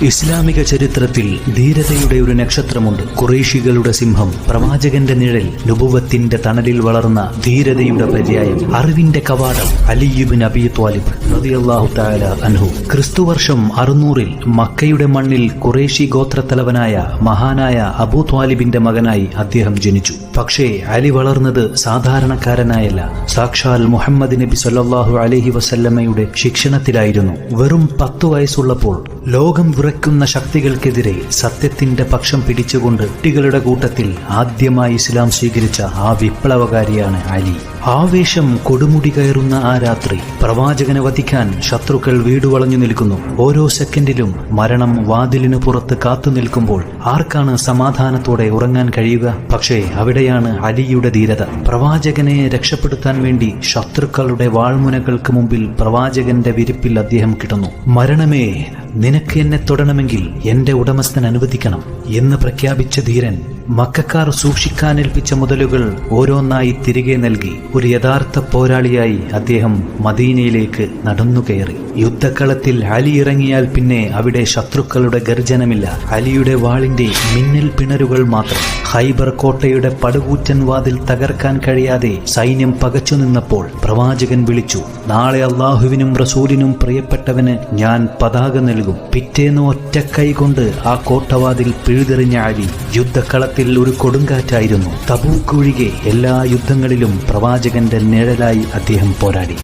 ഇസ്ലാമിക ചരിത്രത്തിൽ ധീരതയുടെ ഒരു നക്ഷത്രമുണ്ട്. ഖുറൈശികളുടെ സിംഹം, പ്രവാചകന്റെ നിഴൽ, നുബുവത്തിന്റെ തണലിൽ വളർന്ന ധീരതയുടെ പര്യായം, അറിവിന്റെ കവാടം അലി ഇബ്നു അബീ ത്വാലിബ് റളിയല്ലാഹു തആല അൻഹു. ക്രിസ്തുവർഷം 600 മക്കയുടെ മണ്ണിൽ ഖുറൈശി ഗോത്രത്തലവനായ മഹാനായ അബൂ ത്വാലിബിന്റെ മകനായി അദ്ദേഹം ജനിച്ചു. പക്ഷേ അലി വളർന്നത് സാധാരണക്കാരനായല്ല, സാക്ഷാൽ മുഹമ്മദ് നബി സല്ലല്ലാഹു അലൈഹി വസല്ലമയുടെ ശിക്ഷണത്തിലായിരുന്നു. വെറും 10 വയസ്സുള്ളപ്പോൾ ലോകം വിറയ്ക്കുന്ന ശക്തികൾക്കെതിരെ സത്യത്തിന്റെ പക്ഷം പിടിച്ചുകൊണ്ട് കുട്ടികളുടെ കൂട്ടത്തിൽ ആദ്യമായി ഇസ്ലാം സ്വീകരിച്ച ആ വിപ്ലവകാരിയാണ് അലി. ആവേശം കൊടുമുടി കയറുന്ന ആ രാത്രി പ്രവാചകനെ വധിക്കാൻ ശത്രുക്കൾ വീടുവളഞ്ഞു നിൽക്കുന്നു. ഓരോ സെക്കൻഡിലും മരണം വാതിലിനു പുറത്ത് കാത്തു നിൽക്കുമ്പോൾ ആർക്കാണ് സമാധാനത്തോടെ ഉറങ്ങാൻ കഴിയുക? പക്ഷേ അവിടെയാണ് അലിയുടെ ധീരത. പ്രവാചകനെ രക്ഷപ്പെടുത്താൻ വേണ്ടി ശത്രുക്കളുടെ വാൾമുനകൾക്ക് മുമ്പിൽ പ്രവാചകന്റെ വിരിപ്പിൽ അദ്ദേഹം കിടന്നു. മരണമേ, നിനക്ക് എന്നെ തൊടണമെങ്കിൽ എന്റെ ഉടമസ്ഥൻ അനുവദിക്കണം എന്ന് പ്രഖ്യാപിച്ച ധീരൻ മക്കക്കാർ സൂക്ഷിക്കാനേൽപ്പിച്ച മുതലുകൾ ഓരോന്നായി തിരികെ നൽകി ഒരു യഥാർത്ഥ പോരാളിയായി അദ്ദേഹം മദീനയിലേക്ക് നടന്നുകയറി. യുദ്ധക്കളത്തിൽ അലി ഇറങ്ങിയാൽ പിന്നെ അവിടെ ശത്രുക്കളുടെ ഗർജനമില്ല, അലിയുടെ വാളിന്റെ മിന്നൽ പിണരുകൾ മാത്രം. ഖൈബർ കോട്ടയുടെ പടുകൂറ്റൻ വാതിൽ തകർക്കാൻ കഴിയാതെ സൈന്യം പകച്ചു നിന്നപ്പോൾ പ്രവാചകൻ വിളിച്ചു, നാളെ അള്ളാഹുവിനും റസൂലിനും പ്രിയപ്പെട്ടവന് ഞാൻ പതാക നൽകും. പിറ്റേന്ന് ഒറ്റക്കൈ കൊണ്ട് ആ കോട്ടവാതിൽ പിഴുതെറിഞ്ഞ അലി യുദ്ധക്കളത്തിൽ ഒരു കൊടുങ്കാറ്റായിരുന്നു. തബൂക്ക് ഒഴികെ എല്ലാ യുദ്ധങ്ങളിലും പ്രവാചകന്റെ നിഴലായി അദ്ദേഹം പോരാടി.